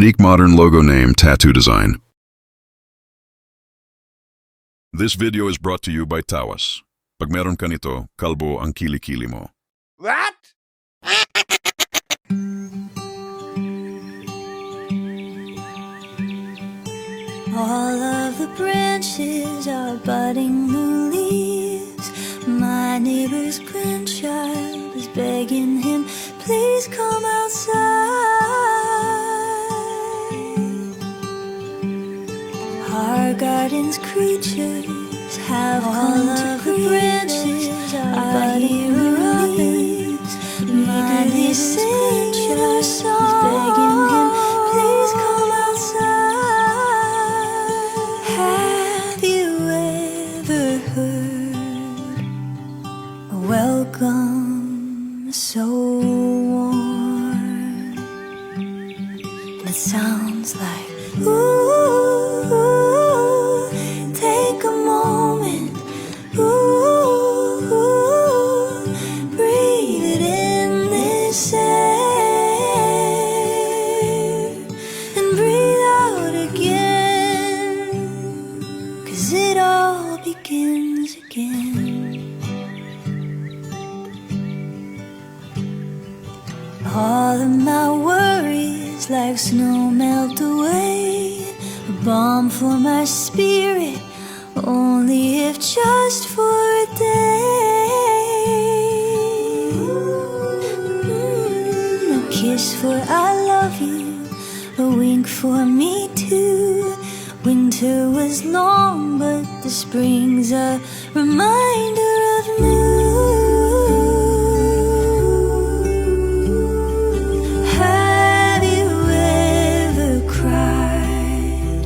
Unique modern logo name, tattoo design. This video is brought to you by Tawas. Pag meron ka nito, kalbo ang kilikili mo. What? All of the branches are budding new leaves. My neighbor's grandchild is begging him, please come outside. Our garden's creatures have all of the branches are budding new leaves. My neighbor's grandchild is begging him, please come outside. Have you ever heard a welcome so warm? And it sounds like, ooh, take a moment, ooh, breathe it in this air and breathe out again, 'cause it all begins again. All of my worries like snow melt away, a balm for my spirit, only if just for a day. A kiss for I love you, a wink for me too. Winter was long, but the spring's a reminder of new. Have you ever cried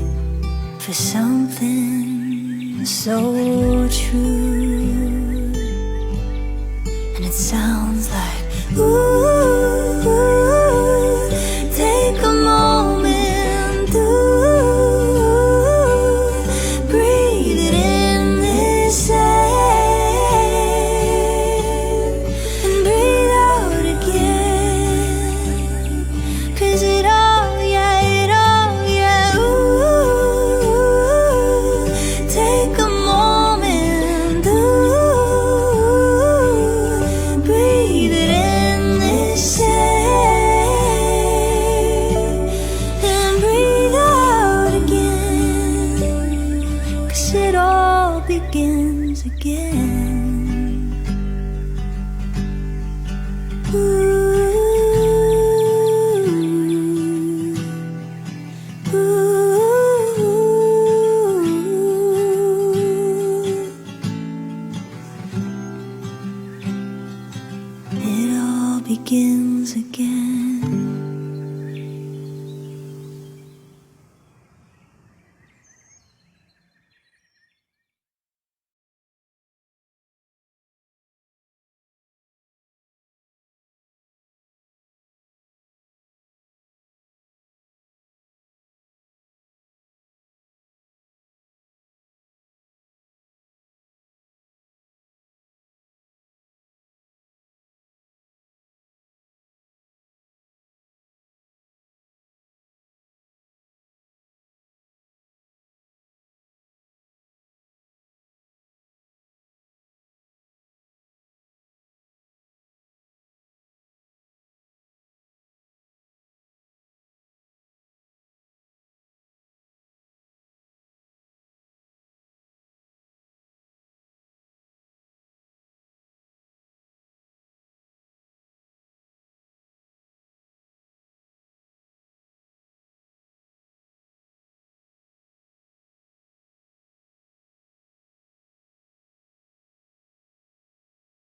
for something so true? And it sounds like, ooh, take a moment, ooh, breathe it in this air and breathe out again, 'cause it all, yeah, ooh, take a moment, ooh, breathe it in this air and breathe out again, 'cause it all begins again.